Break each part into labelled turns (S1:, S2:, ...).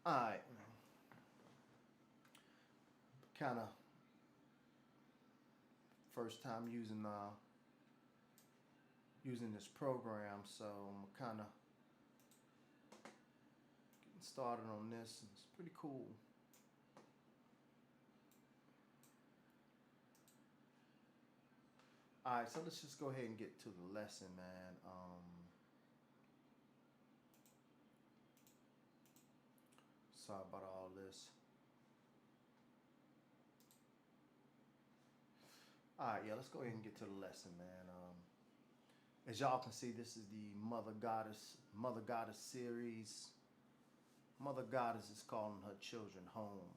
S1: Alright, kind of first time using this program, so I'm kind of getting started on this. It's pretty cool. Alright, so let's just go ahead and get to the lesson, man. Sorry about all this. Alright, yeah, let's go ahead and get to the lesson, man. As y'all can see, this is the Mother Goddess series. Mother Goddess is calling her children home.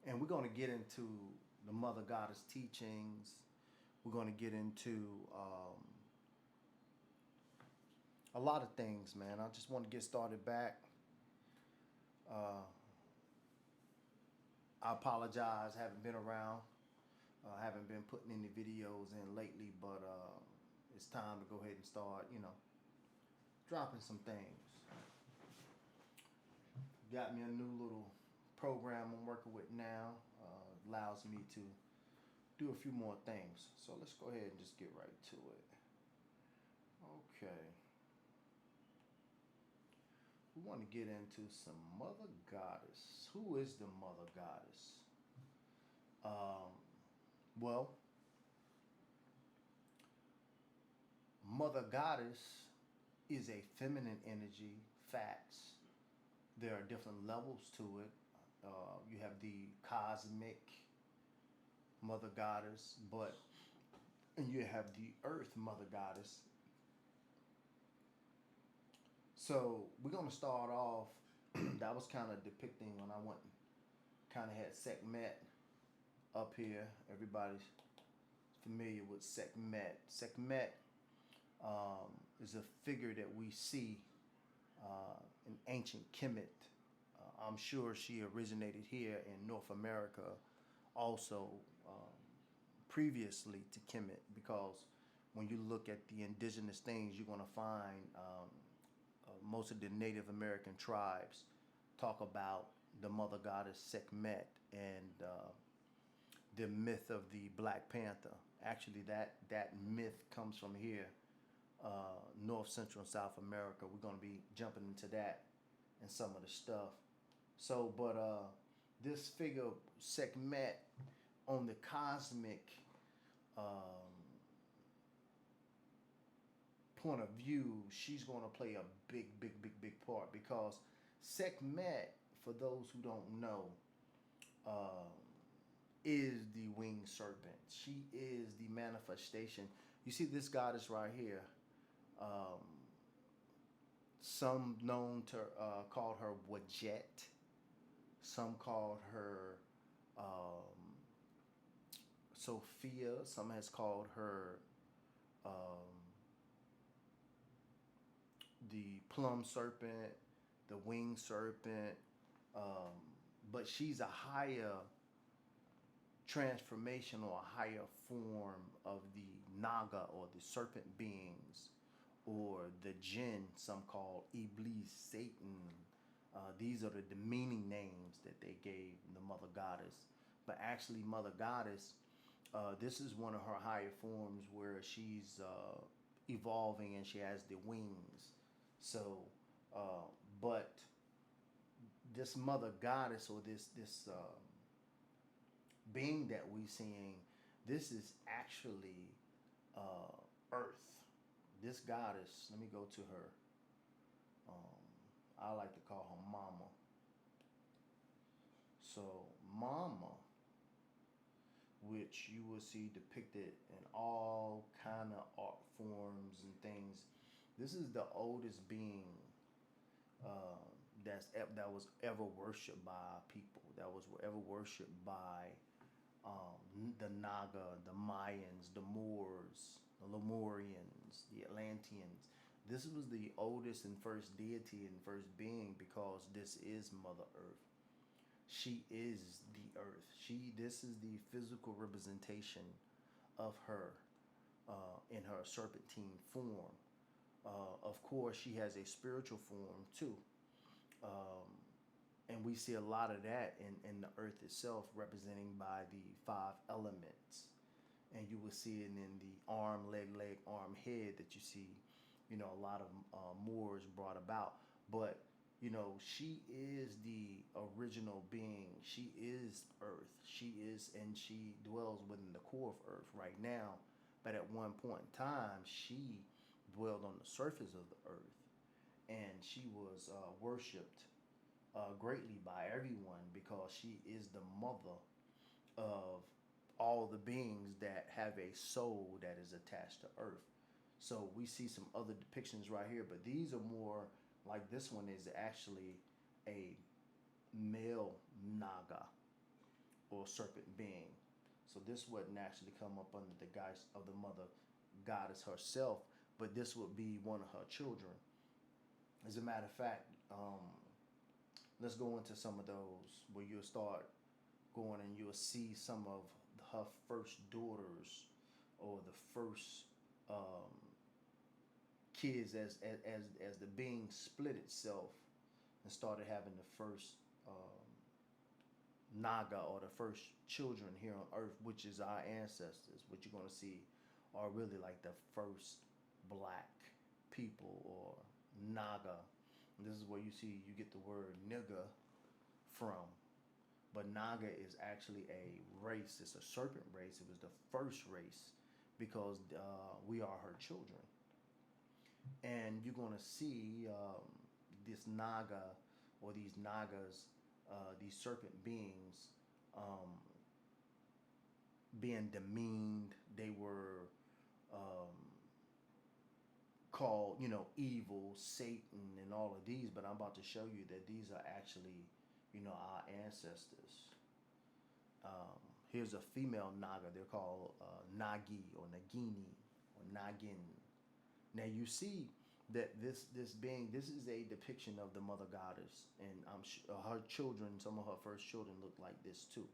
S1: And we're going to get into the Mother Goddess teachings. We're going to get into a lot of things, man. I just want to get started back. Uh, I apologize, haven't been around. I haven't been putting any videos in lately, but it's time to go ahead and start, dropping some things. Got me a new little program I'm working with now. Allows me to do a few more things. So let's go ahead and just get right to it. Okay. We want to get into some Mother Goddess. Who is the Mother Goddess? Well, Mother Goddess is a feminine energy, facts. There are different levels to it. You have the cosmic Mother Goddess, and you have the Earth Mother Goddess. So we're gonna start off. That was kind of depicting when I went, kind of had Sekhmet up here. Everybody's familiar with Sekhmet. Sekhmet is a figure that we see in ancient Kemet. I'm sure she originated here in North America, also previously to Kemet, because when you look at the indigenous things, you're going to find most of the Native American tribes talk about the Mother Goddess Sekhmet and the myth of the Black Panther. Actually, that myth comes from here, North, Central, and South America. We're going to be jumping into that and some of the stuff. So, but this figure, Sekhmet, on the cosmic point of view, she's going to play a big part, because Sekhmet, for those who don't know, is the winged serpent. She is the manifestation. You see this goddess right here. Some known to called her Wadjet. Some called her Sophia. Some has called her the plum serpent, the winged serpent. But she's a higher transformation or a higher form of the Naga, or the serpent beings, or the jinn, some call Iblis, Satan. These are the demeaning names that they gave the Mother Goddess. But actually, Mother Goddess, this is one of her higher forms where she's evolving and she has the wings. So, but this Mother Goddess, or this being that we seeing, this is actually Earth. This goddess, let me go to her. I like to call her Mama. So Mama, which you will see depicted in all kind of art forms and things. This is the oldest being that was ever worshipped by people. That was ever worshipped by the Naga, the Mayans, the Moors, the Lemurians, the Atlanteans. This was the oldest and first deity and first being, because this is Mother Earth. She is the earth. This is the physical representation of her in her serpentine form. Of course, she has a spiritual form too. And we see a lot of that in the earth itself, representing by the five elements. And you will see it in the arm, leg, arm, head that you see, a lot of Moors brought about. But, she is the original being. She is earth. She is, and she dwells within the core of earth right now. But at one point in time, she dwelled on the surface of the earth. And she was worshipped greatly by everyone because she is the mother of all the beings that have a soul that is attached to earth. So we see some other depictions right here, but these are more like this one is actually a male Naga or serpent being. So this wouldn't actually come up under the guise of the mother goddess herself, but this would be one of her children. As a matter of fact, let's go into some of those where you'll start going and you'll see some of her first daughters or the first um, kids as the being split itself and started having the first Naga or the first children here on Earth, which is our ancestors. What you're going to see are really like the first black people or Naga. And this is where you get the word nigga from. But Naga is actually a race. It's a serpent race. It was the first race because we are her children. And you're going to see this Naga or these Nagas, these serpent beings, um, being demeaned. They were um, called, evil, Satan, and all of these. But I'm about to show you that these are actually, our ancestors. Um, Here's a female Naga. They're called Nagi or Nagini or Nagin. Now you see that this being, this is a depiction of the mother goddess, and her children. Some of her first children look like this too,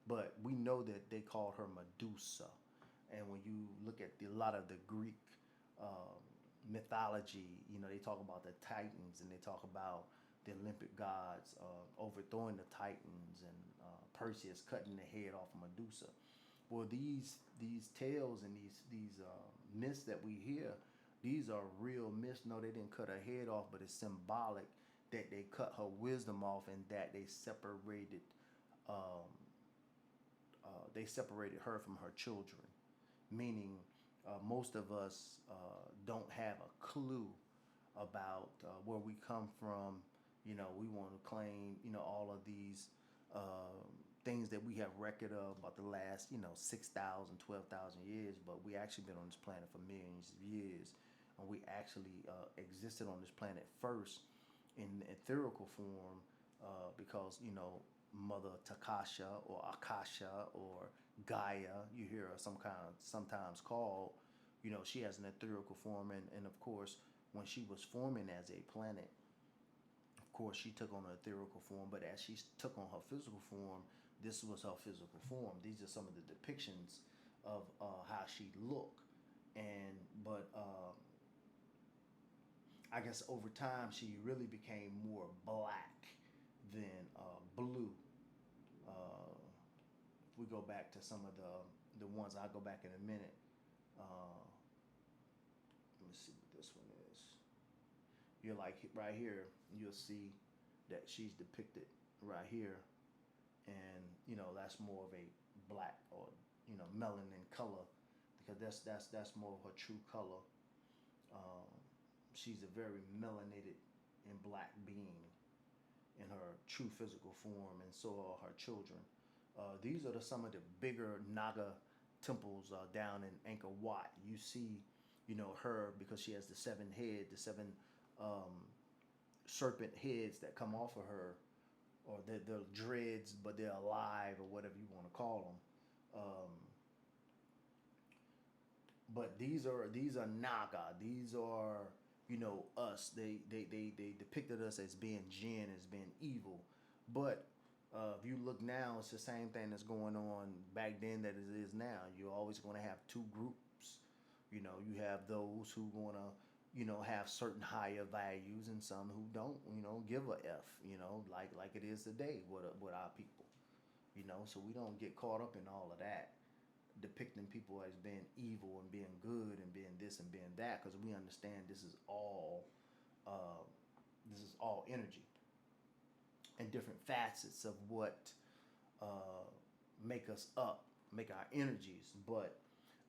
S1: but we know that they called her Medusa. And when you look at a lot of the Greek um, mythology, they talk about the Titans and they talk about the Olympic gods overthrowing the Titans and Perseus cutting the head off of Medusa. Well, these tales and these myths that we hear, these are real myths. No, they didn't cut her head off, but it's symbolic that they cut her wisdom off and that um, they separated her from her children. Meaning, most of us don't have a clue about where we come from. We want to claim, all of these things that we have record of about the last, 6,000, 12,000 years, but we actually been on this planet for millions of years. And we actually existed on this planet first in etherical form because, Mother Takasha or Akasha or Gaia, you hear her sometimes called, she has an etherical form. And of course, when she was forming as a planet, of course, she took on an etherical form, but as she took on her physical form, this was her physical form. These are some of the depictions of how she looked. But I guess over time, she really became more black than blue. If we go back to some of the ones, I'll go back in a minute. Uh, Let me see what this one is. You're like right here, you'll see that she's depicted right here, and that's more of a black or melanin color because that's more of her true color. Um, she's a very melanated and black being in her true physical form, and so are her children. These are some of the bigger Naga temples down in Angkor Wat. You see, her because she has the seven head, the seven um, serpent heads that come off of her, or they're dreads, but they're alive, or whatever you want to call them. But these are Naga. These are us. They depicted us as being jinn, as being evil. But if you look now, it's the same thing that's going on back then that it is now. You're always going to have two groups. You have those who want to have certain higher values and some who don't, give a F, like it is today with our people, so we don't get caught up in all of that, depicting people as being evil and being good and being this and being that, because we understand uh, this is all energy and different facets of what uh, make us up, make our energies. But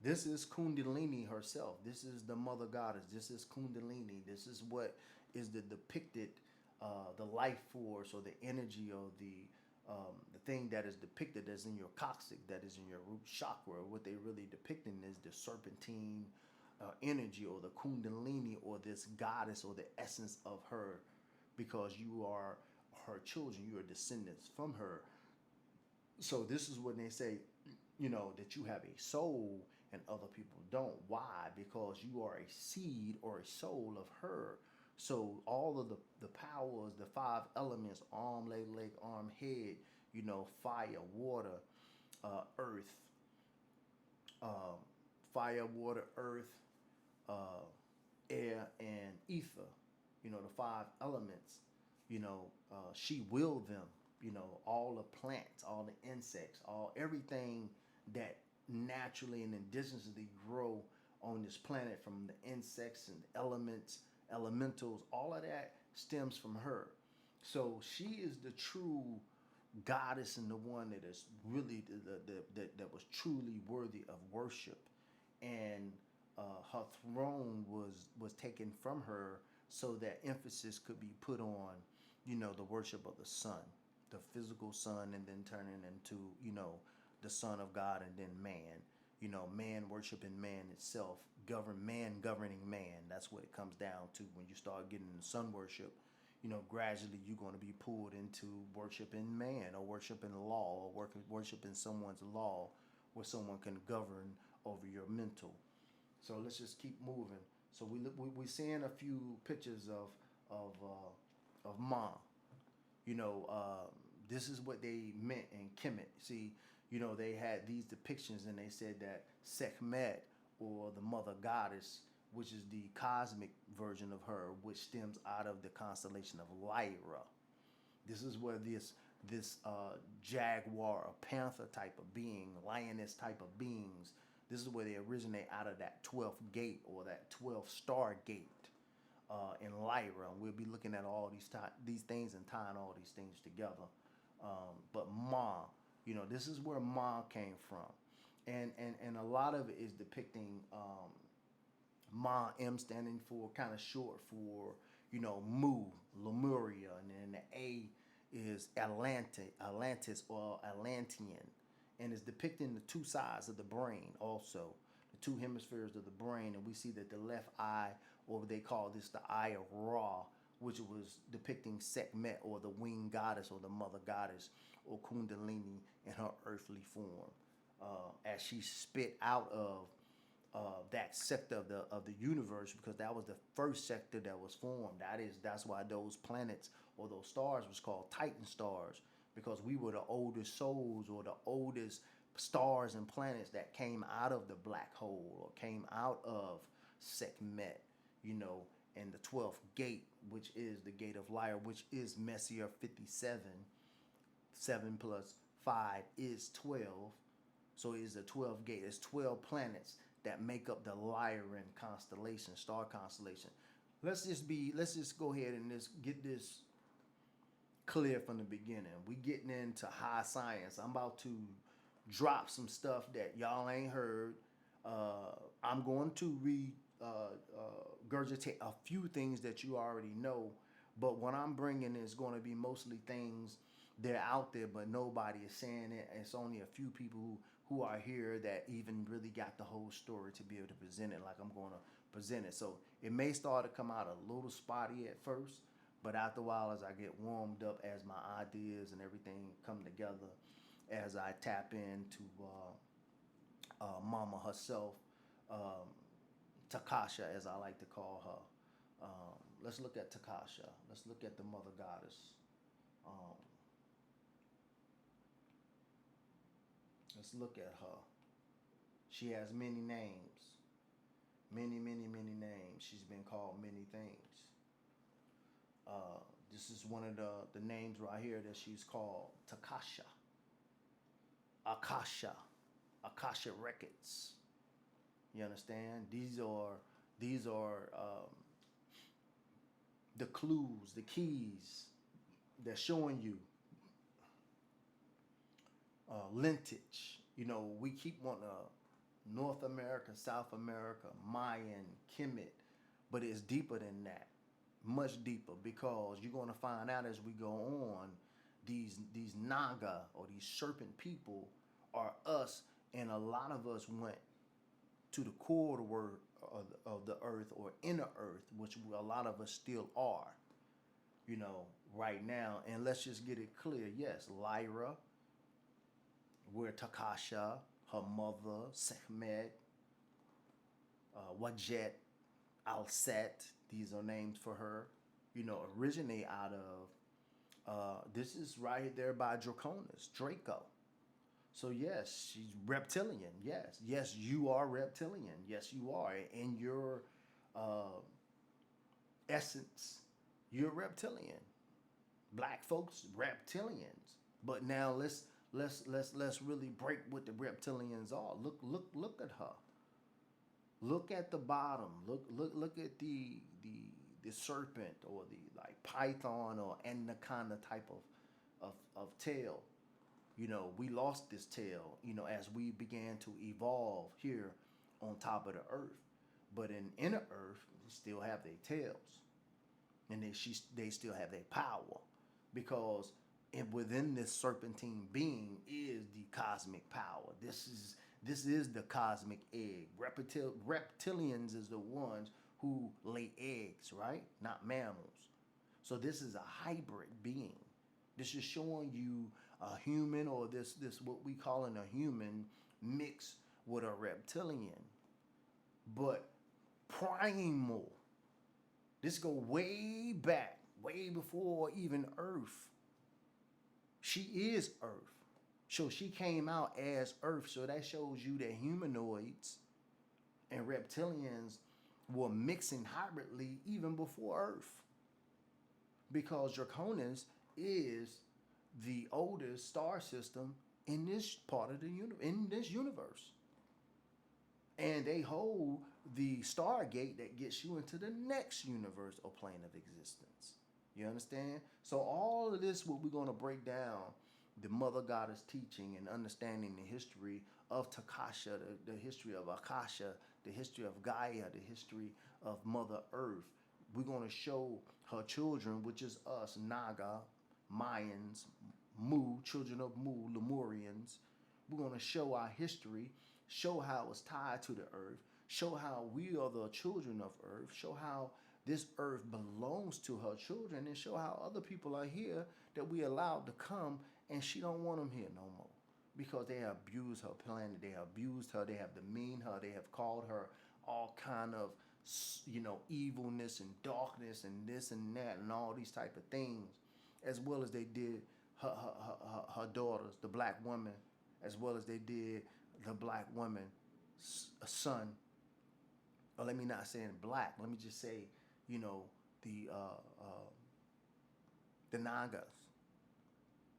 S1: this is Kundalini herself. This is the mother goddess. This is Kundalini. This is what is the depicted, the life force or the energy or the thing that is depicted as in your coccyx, that is in your root chakra. What they really depicting is the serpentine energy or the Kundalini or this goddess or the essence of her, because you are her children. You are descendants from her. So this is when they say, that you have a soul and other people don't. Why? Because you are a seed or a soul of her. So all of the powers, the five elements, arm, leg, arm, head, fire, water, earth, uh, fire, water, earth, uh, air, and ether, the five elements, she willed them, all the plants, all the insects, everything that naturally and indigenously grow on this planet, from the insects and elements, elementals, all of that stems from her. So she is the true goddess and the one that is really that was truly worthy of worship. And her throne was taken from her so that emphasis could be put on, the worship of the sun, the physical sun, and then turning into, the son of God, and then man, man worshiping man itself, man governing man. That's what it comes down to when you start getting into sun worship. Gradually you're going to be pulled into worshiping man or worshiping law or worshiping someone's law, where someone can govern over your mental. So let's just keep moving. So we're seeing a few pictures of Ma. You know, this is what they meant in Kemet. See, they had these depictions, and they said that Sekhmet, or the mother goddess, which is the cosmic version of her, which stems out of the constellation of Lyra. This is where this jaguar or panther type of being, lioness type of beings, this is where they originate out of that 12th gate, or that 12th star gate in Lyra. And we'll be looking at all these things and tying all these things together. But Ma, this is where Ma came from. And a lot of it is depicting Ma, M standing for kind of short for, Mu, Lemuria, and then the A is Atlantis or Atlantean, and is depicting the two sides of the brain also, the two hemispheres of the brain. And we see that the left eye, or they call this the eye of Ra, which was depicting Sekhmet, or the winged goddess, or the mother goddess, or Kundalini in her earthly form, as she spit out of that sector of the universe, because that was the first sector that was formed. That's why those planets or those stars was called Titan stars, because we were the oldest souls, or the oldest stars and planets that came out of the black hole, or came out of Sekhmet, and the 12th gate, which is the gate of Lyra, which is Messier 57. 7 plus 5 is 12. So it is a 12 gate. It's 12 planets that make up the Lyran constellation, star constellation. Let's just go ahead and just get this clear from the beginning. We getting into high science. I'm about to drop some stuff that y'all ain't heard. I'm going to regurgitate a few things that you already know, but what I'm bringing is going to be mostly things that are out there, but nobody is saying it. It's only a few people who are here that even really got the whole story to be able to present it like I'm going to present it. So it may start to come out a little spotty at first, but after a while, as I get warmed up, as my ideas and everything come together, as I tap into Mama herself, Takasha, as I like to call her. Let's look at Takasha. Let's look at the mother goddess. Um, let's look at her. She has many names. Many, many, many names. She's been called many things. This is one of the names right here that she's called Takasha, Akasha, Akasha Records. You understand? These are the clues, the keys that's showing you lineage. You know, we keep wanting North America, South America, Mayan, Kemet, but it's deeper than that, much deeper, because you're going to find out as we go on, these Naga or these serpent people are us, and a lot of us went to the core of the word of the earth or inner earth, which a lot of us still are, you know, right now. And let's just get it clear. Yes, Lyra, we're Takasha, her mother, Sekhmet, Wajet, Alset. These are names for her. You know, originate out of this is right there by Draconis, Draco. So yes, she's reptilian. Yes, yes, you are reptilian. Yes, you are. In your uh, essence, you're reptilian. Black folks, reptilians. But now let's really break what the reptilians are. Look at her. Look at the bottom. Look at the serpent or the like python or anaconda type of tail. You know, we lost this tail, you know, as we began to evolve here on top of the earth. But in inner earth, they still have their tails. And they still have their power. Because within this serpentine being is the cosmic power. This is the cosmic egg. Reptilians is the ones who lay eggs, right? Not mammals. So this is a hybrid being. This is showing you a human, or this what we calling a human mixed with a reptilian. But primal. This go way back, way before even Earth. She is Earth. So she came out as Earth. So that shows you that humanoids and reptilians were mixing hybridly even before Earth. Because Draconis is the oldest star system in this part of the in this universe. And they hold the stargate that gets you into the next universe or plane of existence. You understand? So all of this, what we're going to break down, the Mother Goddess teaching and understanding the history of Takasha, the history of Akasha, the history of Gaia, the history of Mother Earth. We're going to show her children, which is us, Naga, Mayans, Mu, children of Mu, Lemurians. We're going to show our history, show how it's tied to the earth, show how we are the children of earth, show how this earth belongs to her children, and show how other people are here that we allowed to come, and she don't want them here no more because they have abused her planet, they have abused her, they have demeaned her, they have called her all kind of, you know, evilness and darkness and this and that and all these type of things, as well as they did her daughters, the black woman, as well as they did the black woman son. Or let me not say in black, let me just say, you know, the Nagas.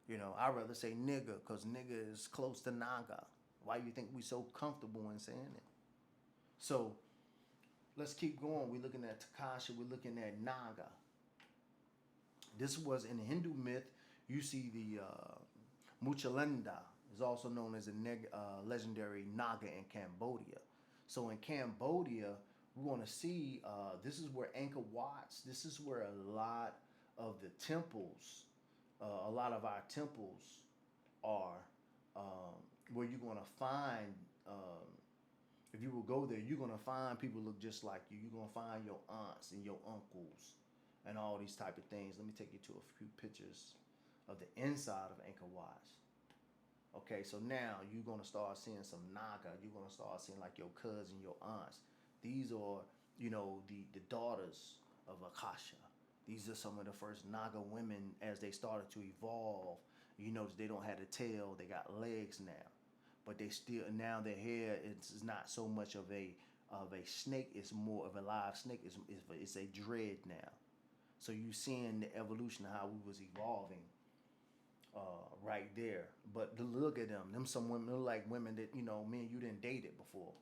S1: You know, I'd rather say nigga because nigga is close to Naga. Why do you think we so comfortable in saying it? So let's keep going. We're looking at Takasha, we're looking at Naga. This was in Hindu myth. You see the Muchalenda is also known as a legendary Naga in Cambodia. So in Cambodia, we're going to see this is where Angkor Wat, this is where a lot of the temples, a lot of our temples are, where you're going to find, if you will go there, you're going to find people look just like you. You're going to find your aunts and your uncles and all these type of things. Let me take you to a few pictures of the inside of Angkor Wat. Okay, so now you're going to start seeing some Naga. You're going to start seeing like your cousin, your aunts. These are, you know, the daughters of Akasha. These are some of the first Naga women as they started to evolve. You notice they don't have a tail, they got legs now. But they still, now their hair is not so much of a of a snake is more of a live snake is it's a dread now. So you seeing the evolution of how we was evolving right there. But to look at them some women look like women that me and you didn't date it before.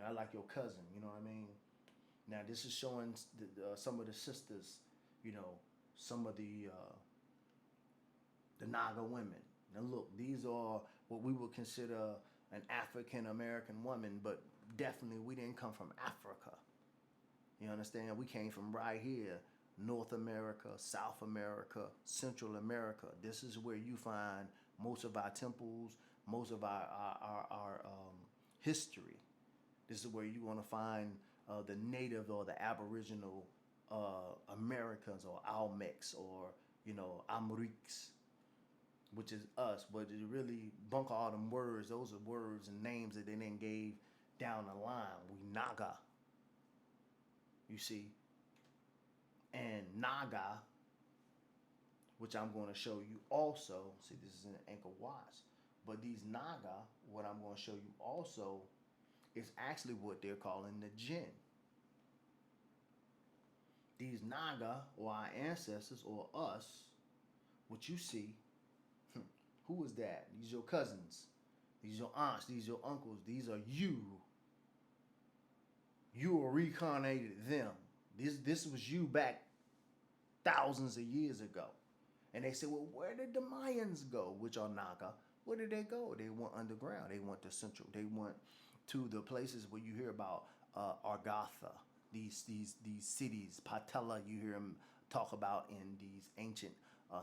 S1: I like your cousin. You know what I mean? Now this is showing some of the sisters. You know, some of the Naga women. Now look, these are what we would consider an African American woman, but definitely we didn't come from Africa. You understand? We came from right here, North America, South America, Central America. This is where you find most of our temples, most of our history. This is where you're going to find the native or the aboriginal Americans or Almecs or, Amriks, which is us. But it really bunk all them words. Those are words and names that they then gave down the line. We Naga, you see. And Naga, which I'm going to show you also. See, this is an Angkor Wat. But these Naga, what I'm going to show you also, is actually what they're calling the Jinn. These Naga, or our ancestors, or us, what you see, who is that? These are your cousins. These are your aunts. These are your uncles. These are you. You reincarnated them. This was you back thousands of years ago. And they said, well, where did the Mayans go, which are Naga? Where did they go? They went underground. They went to Central. They went to the places where you hear about Argatha, these cities, Patala, you hear them talk about in these ancient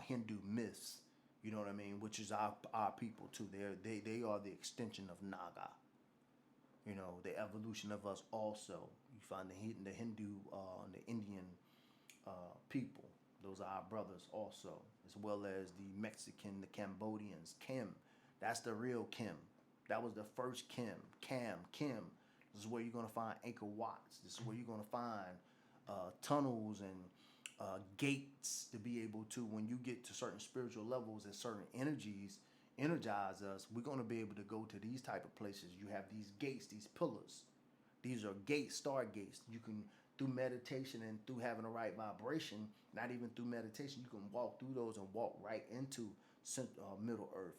S1: Hindu myths. You know what I mean? Which is our people too. They are the extension of Naga. You know, the evolution of us also. You find the Hindu, the Indian people. Those are our brothers also, as well as the Mexican, the Cambodians. Kim, that's the real Kim. That was the first Kim. Kim. This is where you're going to find Angkor Wat. This is where you're going to find tunnels and gates to be able to, when you get to certain spiritual levels and certain energies energize us, we're going to be able to go to these type of places. You have these gates, these pillars. These are gates, stargates. You can, through meditation and through having the right vibration, not even through meditation, you can walk through those and walk right into Middle Earth,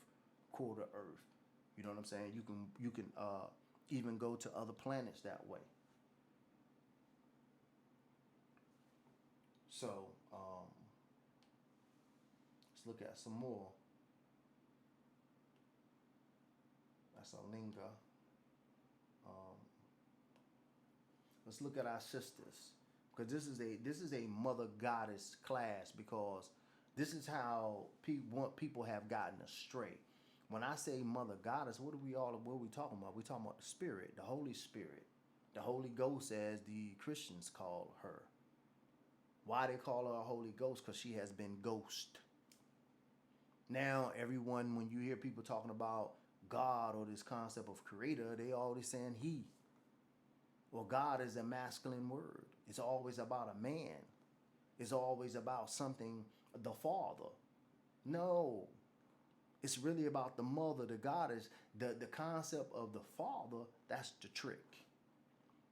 S1: core to Earth. You know what I'm saying? You can even go to other planets that way. So let's look at some more. That's a linga. Let's look at our sisters, because this is a mother goddess class, because this is how people have gotten astray. When I say mother goddess, what are we talking about? We're talking about the spirit, the Holy Spirit, the Holy Ghost, as the Christians call her. Why they call her a Holy Ghost? Because she has been ghost. Now, everyone, when you hear people talking about God or this concept of creator, they always saying he. Well, God is a masculine word. It's always about a man. It's always about something, the Father. No. It's really about the mother, the goddess. The concept of the Father, that's the trick.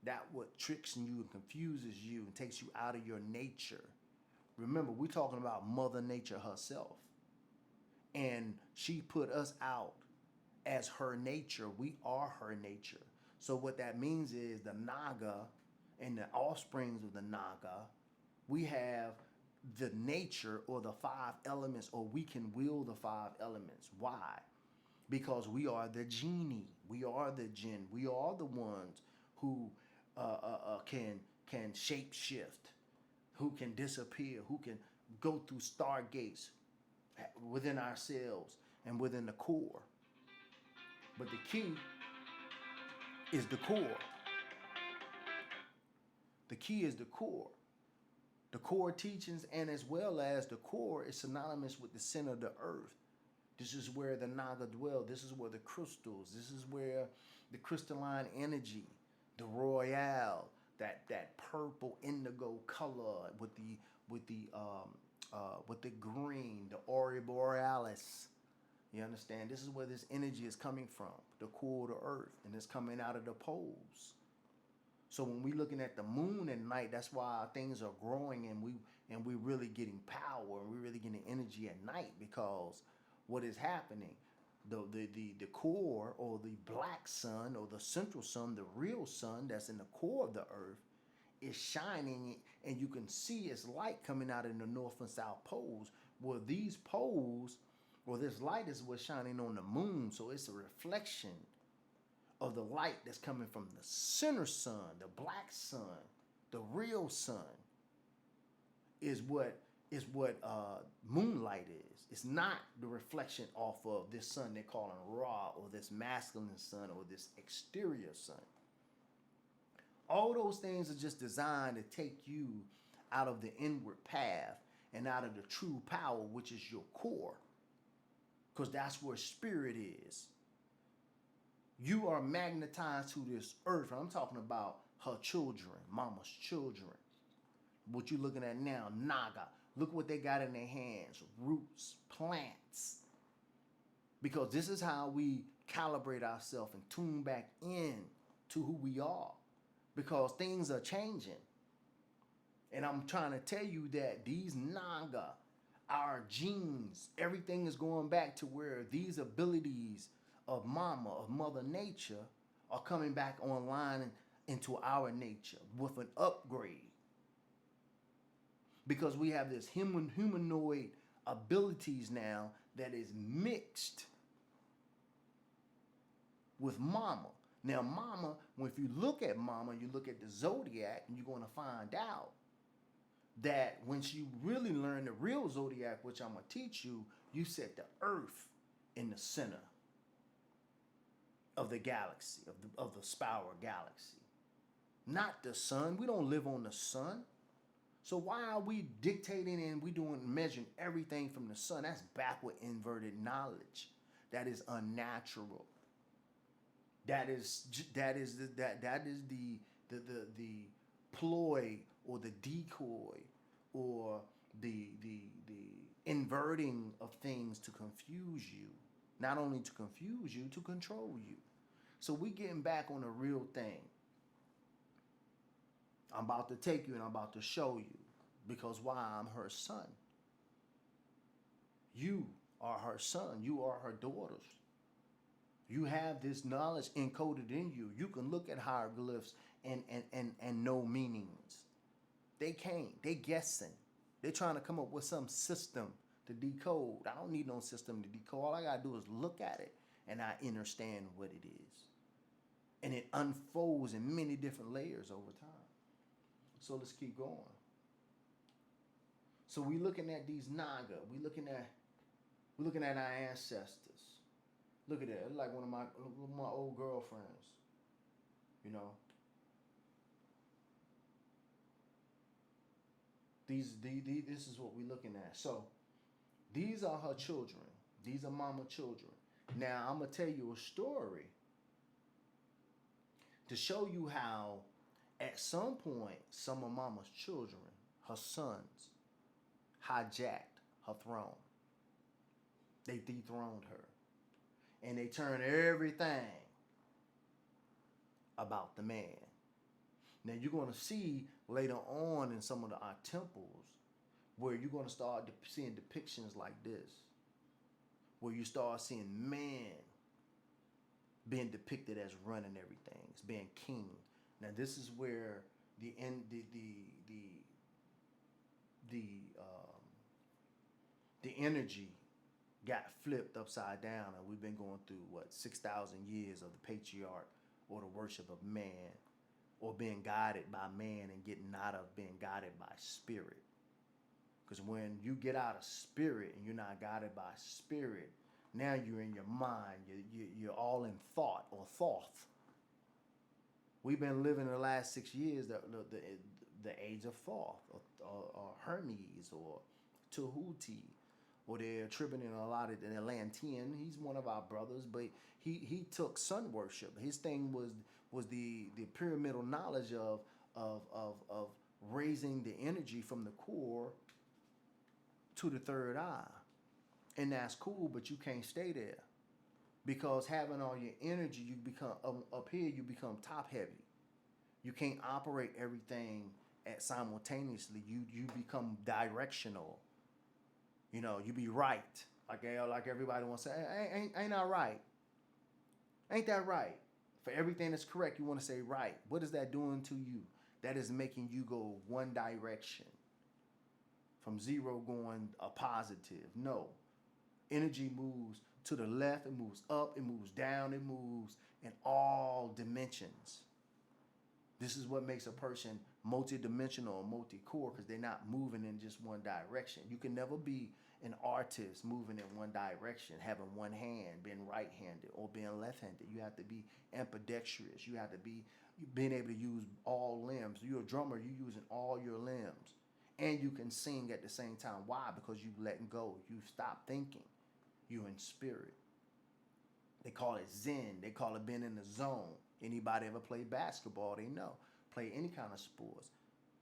S1: That what tricks you and confuses you and takes you out of your nature. Remember, we're talking about Mother Nature herself. And she put us out as her nature. We are her nature. So what that means is the Naga and the offsprings of the Naga, we have the nature or the 5 elements, or we can will the 5 elements. Why? Because we are the genie. We are the jinn. We are the ones who can shape shift, who can disappear, who can go through stargates within ourselves and within the core. But the key is the core. The key is the core. The core teachings, and as well as the core, is synonymous with the center of the earth. This is where the Naga dwell. This is where the crystals. This is where the crystalline energy, the royale, that purple indigo color with the green, the Aurora Borealis. You understand? This is where this energy is coming from, the core of the earth, and it's coming out of the poles. So when we looking at the moon at night, that's why things are growing, and we really getting power, and we really getting energy at night, because what is happening, the core, or the black sun, or the central sun, the real sun that's in the core of the earth, is shining, and you can see its light coming out in the north and south poles. Well, these poles, or this light, is what's shining on the moon, so it's a reflection of the light that's coming from the center sun, the black sun, the real sun, is what moonlight is. It's not the reflection off of this sun they're calling Ra, or this masculine sun, or this exterior sun. All those things are just designed to take you out of the inward path and out of the true power, which is your core, because that's where spirit is. You are magnetized to this earth. I'm talking about her children, mama's children. What you looking at now, Naga. Look what they got in their hands. Roots, plants. Because this is how we calibrate ourselves and tune back in to who we are. Because things are changing. And I'm trying to tell you that these Naga, our genes, everything is going back to where these abilities of mama, of mother nature, are coming back online into our nature with an upgrade. Because we have this humanoid abilities now that is mixed with mama. Now, mama, if you look at mama, you look at the zodiac, and you're going to find out that when you really learn the real zodiac, which I'm going to teach you, you set the earth in the center of the galaxy, of the spiral galaxy. Not the sun. We don't live on the sun. So why are we dictating and we measuring everything from the sun? That's backward inverted knowledge. That is unnatural. That is the ploy, or the decoy, or the inverting of things to confuse you. Not only to confuse you, to control you. So we getting back on the real thing. I'm about to take you and I'm about to show you. Because why? I'm her son. You are her son. You are her daughters. You have this knowledge encoded in you. You can look at hieroglyphs and know meanings. They can't. They guessing. They're trying to come up with some system to decode. I don't need no system to decode. All I got to do is look at it, and I understand what it is. And it unfolds in many different layers over time. So let's keep going. So we looking at these Naga. We looking at our ancestors. Look at that. It's like one of my old girlfriends. You know. This is what we looking at. So these are her children. These are mama children. Now I'm gonna tell you a story to show you how at some point some of mama's children, her sons, hijacked her throne. They dethroned her. And they turned everything about the man. Now you're going to see later on in some of our temples where you're going to start seeing depictions like this. Where you start seeing man being depicted as running everything, as being king. Now this is where the energy got flipped upside down, and we've been going through 6,000 years of the patriarch, or the worship of man, or being guided by man and getting out of being guided by spirit. Because when you get out of spirit and you're not guided by spirit, now you're in your mind. You're all in thought, or thoth. We've been living the last 6 years the age of Thoth, or Hermes, or Tahuti, or they're attributing a lot of the Atlantean. He's one of our brothers, but he took sun worship. His thing was the pyramidal knowledge of raising the energy from the core to the third eye. And that's cool, but you can't stay there. Because having all your energy, you become up here, you become top heavy. You can't operate everything at simultaneously. You become directional. You be right. Like everybody wants to say, ain't that right? Ain't that right? For everything that's correct, you want to say right. What is that doing to you? That is making you go one direction. From zero going a positive. No. Energy moves to the left, it moves up, it moves down, it moves in all dimensions. This is what makes a person multidimensional or multi-core, because they're not moving in just one direction. You can never be an artist moving in one direction, having one hand, being right-handed or being left-handed. You have to be ambidextrous. You have to be being able to use all limbs. You're a drummer, you're using all your limbs. And you can sing at the same time. Why? Because you've let go. You've stopped thinking. You're in spirit. They call it Zen. They call it being in the zone. Anybody ever play basketball, they know. Play any kind of sports.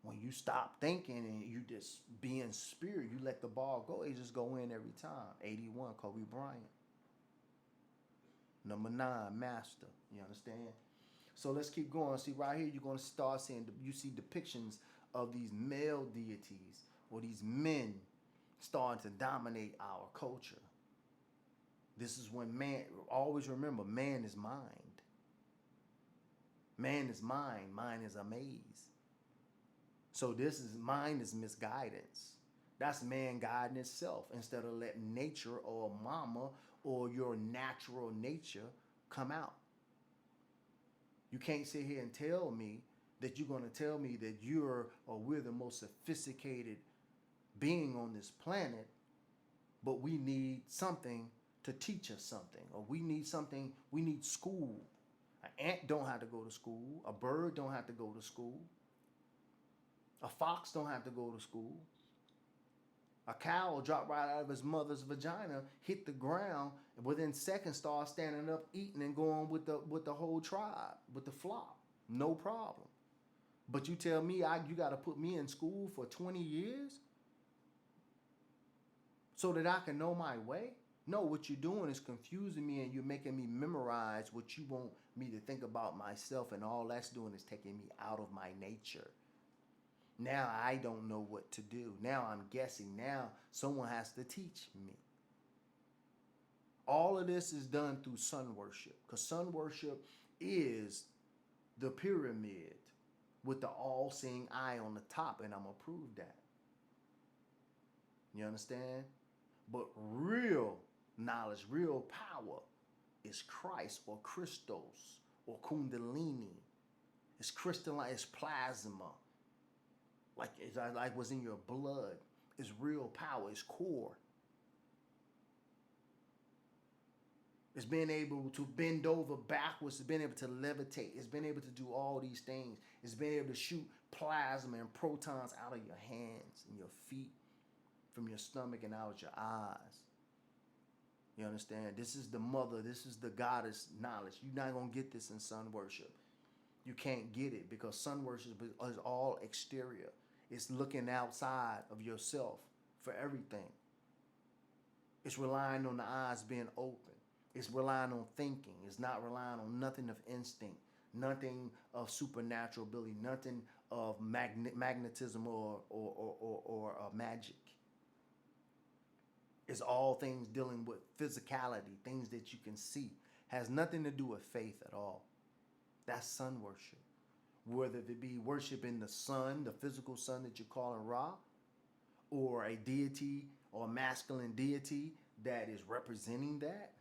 S1: When you stop thinking and you just be in spirit, you let the ball go, it just go in every time. 81, Kobe Bryant. Number 9, Master. You understand? So let's keep going. See, right here, you're going to start seeing, you see depictions of these male deities or these men starting to dominate our culture. This is when man, always remember, man is mind. Man is mind. Mind is a maze. So mind is misguidance. That's man guiding itself instead of letting nature or mama or your natural nature come out. You can't sit here and tell me that you're going to tell me that we're the most sophisticated being on this planet, but we need something to teach us something, or we need school. An ant don't have to go to school. A bird don't have to go to school. A fox don't have to go to school. A cow will drop right out of his mother's vagina, hit the ground, and within seconds start standing up, eating, and going with the whole tribe, with the flock. No problem. But you tell me you got to put me in school for 20 years so that I can know my way? No, what you're doing is confusing me, and you're making me memorize what you want me to think about myself, and all that's doing is taking me out of my nature. Now I don't know what to do. Now I'm guessing. Now someone has to teach me. All of this is done through sun worship, because sun worship is the pyramid with the all-seeing eye on the top, and I'm going to prove that. You understand? But real knowledge, real power is Christ or Christos or Kundalini. It's crystalline, it's plasma. Like what's in your blood. It's real power, it's core. It's being able to bend over backwards. It's being able to levitate. It's being able to do all these things. It's being able to shoot plasma and protons out of your hands and your feet, from your stomach and out your eyes. You understand? This is the mother. This is the goddess knowledge. You're not going to get this in sun worship. You can't get it, because sun worship is all exterior. It's looking outside of yourself for everything. It's relying on the eyes being open. It's relying on thinking. It's not relying on nothing of instinct, nothing of supernatural ability, nothing of magnetism or magic. It's all things dealing with physicality, things that you can see. Has nothing to do with faith at all. That's sun worship. Whether it be worshiping the sun, the physical sun that you're calling Ra, or a deity or a masculine deity that is representing that,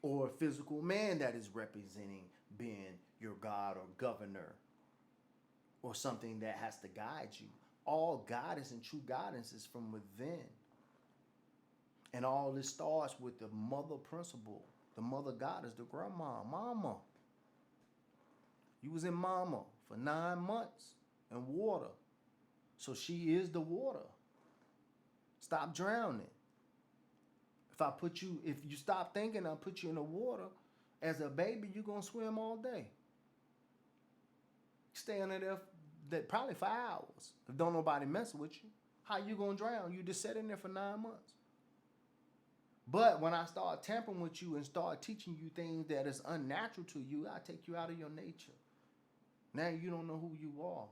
S1: or a physical man that is representing being your God or governor, or something that has to guide you. All guidance and true guidance is from within. And all this starts with the mother principle. The mother goddess, the grandma, mama. You was in mama for 9 months in water. So she is the water. Stop drowning. If you stop thinking, I'll put you in the water, as a baby, you're going to swim all day. Stay under there probably for hours. If don't nobody mess with you, how you going to drown? You just sat in there for 9 months. But when I start tampering with you and start teaching you things that is unnatural to you, I take you out of your nature. Now you don't know who you are.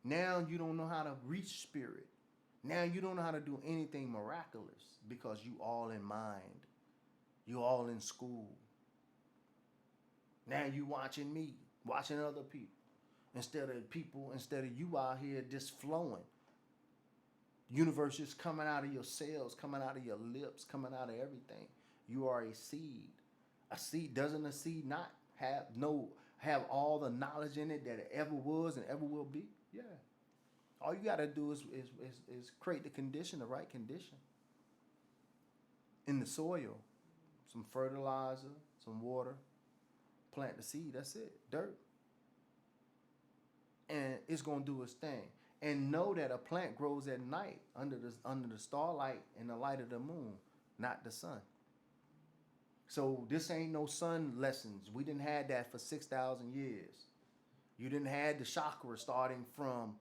S1: Now you don't know how to reach spirit. Now you don't know how to do anything miraculous because you all in mind. You all in school. Now you watching me, watching other people. Instead of you out here just flowing. Universe is coming out of your cells, coming out of your lips, coming out of everything. You are a seed. A seed, doesn't a seed not have all the knowledge in it that it ever was and ever will be? Yeah. All you gotta do is create the condition, the right condition. In the soil. Some fertilizer, some water, plant the seed, that's it. Dirt. And it's gonna do its thing. And know that a plant grows at night under the starlight and the light of the moon, not the sun. So this ain't no sun lessons. We didn't have that for 6,000 years. You didn't have the chakra starting from,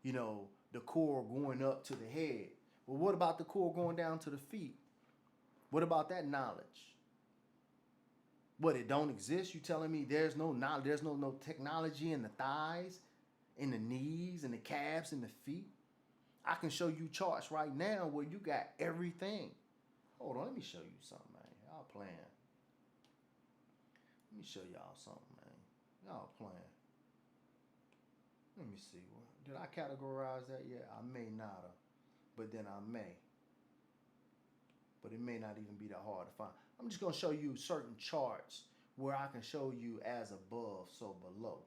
S1: the core going up to the head. Well, what about the core going down to the feet? What about that knowledge? What, it don't exist? You telling me there's no knowledge, there's no technology in the thighs, in the knees, in the calves, in the feet? I can show you charts right now where you got everything. Hold on, let me show you something, man. Y'all playing. Let me show y'all something, man. Y'all playing. Let me see. Did I categorize that yet? I may not have, but then I may. But it may not even be that hard to find. I'm just going to show you certain charts where I can show you as above, so below.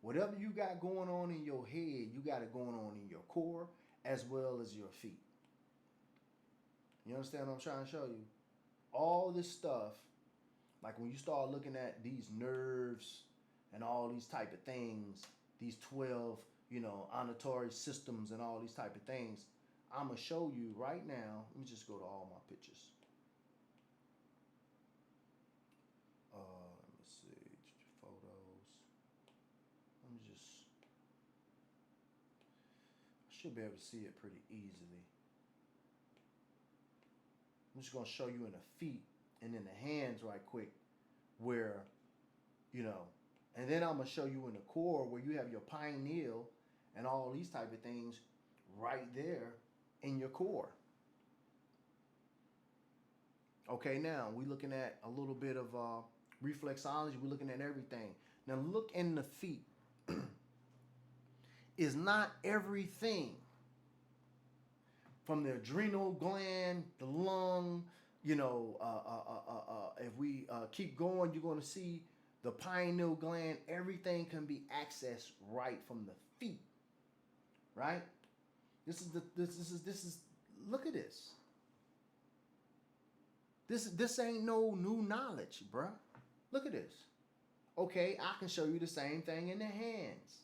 S1: Whatever you got going on in your head, you got it going on in your core as well as your feet. You understand what I'm trying to show you? All this stuff, like when you start looking at these nerves and all these type of things, these 12, auditory systems and all these type of things, I'm going to show you right now. Let me just go to all my pictures. Let me see. Photos. Let me just... I should be able to see it pretty easily. I'm just going to show you in the feet and in the hands right quick where, and then I'm going to show you in the core where you have your pineal and all these type of things right there in your core. Okay, now we're looking at a little bit of reflexology. We're looking at everything. Now look in the feet. Is not everything from the adrenal gland, the lung, if we keep going, you're going to see the pineal gland. Everything can be accessed right from the feet, right? This is look at this. This ain't no new knowledge, bruh. Look at this. Okay, I can show you the same thing in the hands.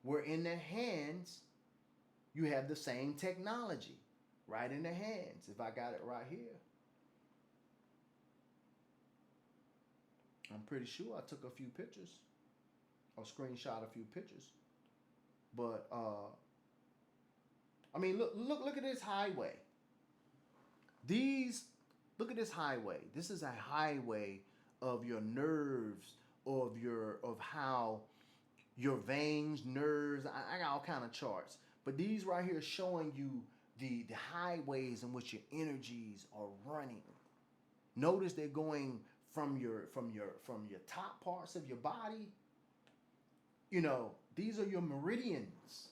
S1: Where in the hands, you have the same technology right in the hands. If I got it right here. I'm pretty sure I took a few pictures or screenshot a few pictures. But, I mean, look at this highway. Look at this highway. This is a highway of your nerves, of how your veins, nerves. I got all kind of charts, but these right here showing you the highways in which your energies are running. Notice they're going from your top parts of your body. These are your meridians.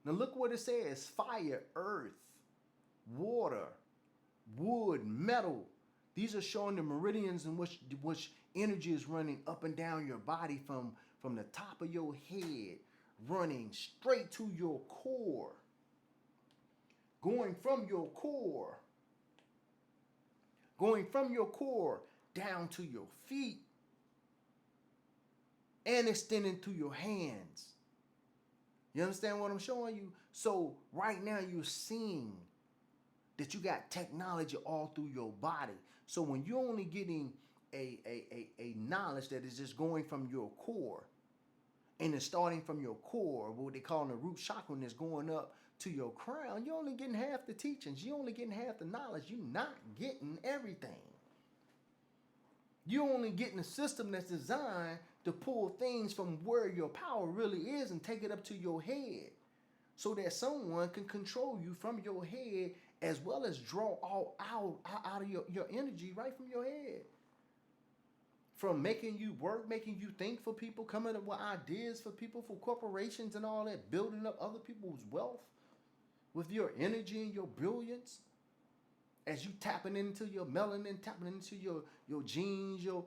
S1: Now look what it says: fire, earth, water, wood, metal. These are showing the meridians in which energy is running up and down your body from the top of your head, running straight to your core, going from your core down to your feet and extending to your hands. You understand what I'm showing you? So right now you're seeing that you got technology all through your body. So when you're only getting a knowledge that is just going from your core and it's starting from your core, what they call the root chakra, and it's going up to your crown, you're only getting half the teachings. You're only getting half the knowledge. You're not getting everything. You only getting a system that's designed to pull things from where your power really is and take it up to your head, so that someone can control you from your head, as well as draw all out of your energy right from your head. From making you work, making you think for people, coming up with ideas for people, for corporations and all that, building up other people's wealth with your energy and your brilliance. As you tapping into your melanin, tapping into your genes, your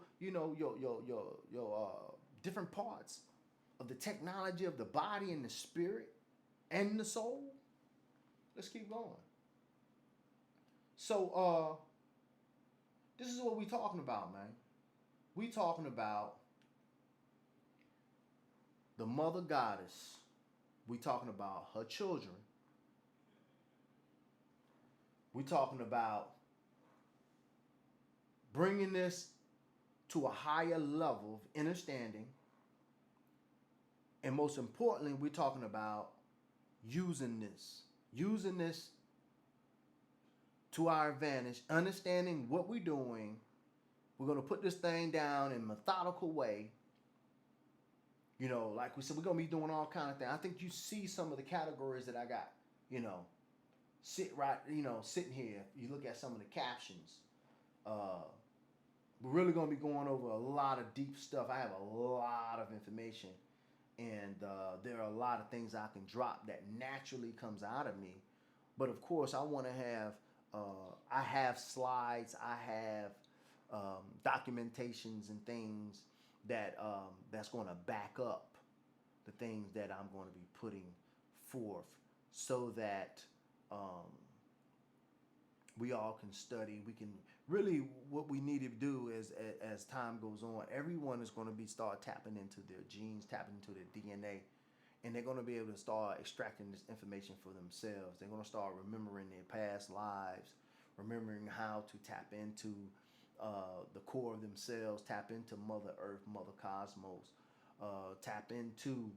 S1: different parts of the technology of the body and the spirit and the soul. Let's keep going. So this is what we talking about, man. We talking about the mother goddess. We talking about her children. We talking about bringing this to a higher level of understanding. And most importantly, we're talking about using this to our advantage, understanding what we're doing. We're going to put this thing down in a methodical way. You know, like we said, we're going to be doing all kind of things. I think you see some of the categories that I got, sitting here. You look at some of the captions. We're really going to be going over a lot of deep stuff. I have a lot of information, and there are a lot of things I can drop that naturally comes out of me. But of course, I want to have, I have slides, I have documentations and things that that's going to back up the things that I'm going to be putting forth, so that we all can study. We can really, what we need to do is, as time goes on, everyone is going to be start tapping into their genes, tapping into their DNA, and they're going to be able to start extracting this information for themselves. They're going to start remembering their past lives, remembering how to tap into the core of themselves, tap into Mother Earth, Mother Cosmos, tap into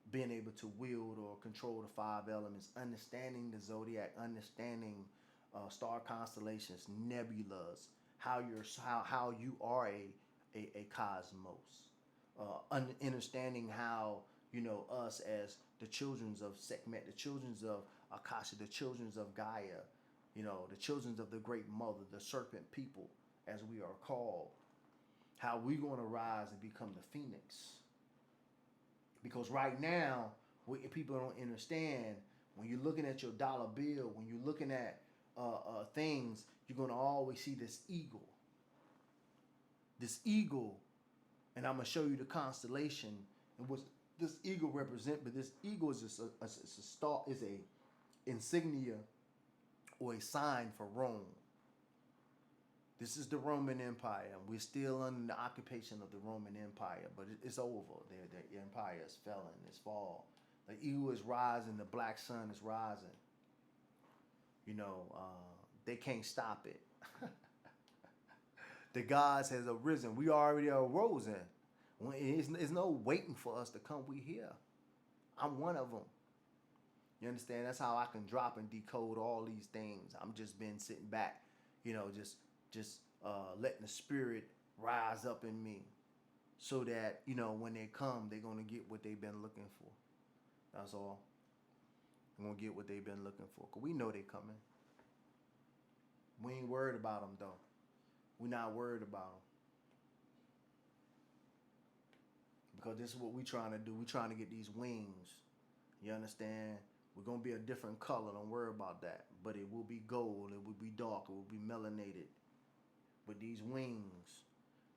S1: being able to wield or control the 5 elements, understanding the zodiac, understanding star constellations, nebulas, how you are a cosmos, understanding how us as the children of Sekhmet, the children of Akasha, the children of Gaia, the children of the Great Mother, the Serpent People, as we are called, how we're going to rise and become the phoenix. Because right now, what people don't understand, when you're looking at your dollar bill, when you're looking at things, you're going to always see this eagle. This eagle, and I'm going to show you the constellation and what this eagle represents. But this eagle is a star, is a insignia or a sign for Rome. This is the Roman Empire. We're still under the occupation of the Roman Empire, but it's over. The empire is fallen, it's fall. The eagle is rising, the black sun is rising. They can't stop it. The gods has arisen. We already are arisen. It's no waiting for us to come. We here. I'm one of them. You understand? That's how I can drop and decode all these things. I'm just been sitting back, just letting the spirit rise up in me, so that when they come, they're gonna get what they've been looking for. That's all. They're gonna get what they've been looking for, cause we know they coming. We ain't worried about them though. We're not worried about them, because this is what we trying to do. We trying to get these wings. You understand? We're gonna be a different color. Don't worry about that. But it will be gold. It will be dark. It will be melanated. But these wings,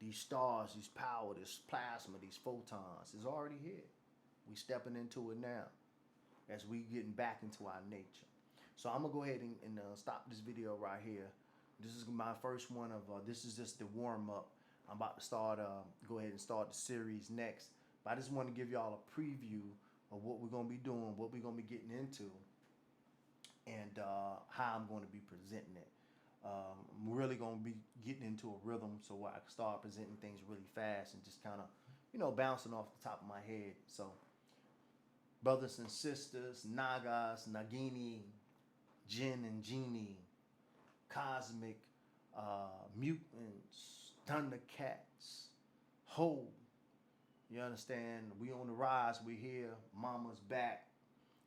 S1: these stars, these power, this plasma, these photons is already here. We stepping into it now as we getting back into our nature. So I'm gonna go ahead and stop this video right here. This is my first one of this is just the warm up. I'm about to start go ahead and start the series next. But I just want to give y'all a preview of what we're gonna be doing, what we're gonna be getting into, and how I'm going to be presenting it. I'm really going to be getting into a rhythm so I can start presenting things really fast and just kind of, bouncing off the top of my head. So, brothers and sisters, Nagas, Nagini, Jinn and Genie, cosmic Mutants, Thundercats, Ho. You understand? We on the rise. We here. Mama's back.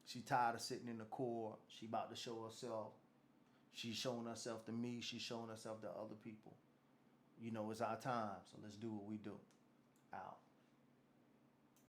S1: She tired of sitting in the core. She about to show herself. She's showing herself to me. She's showing herself to other people. You know, it's our time. So let's do what we do. Out.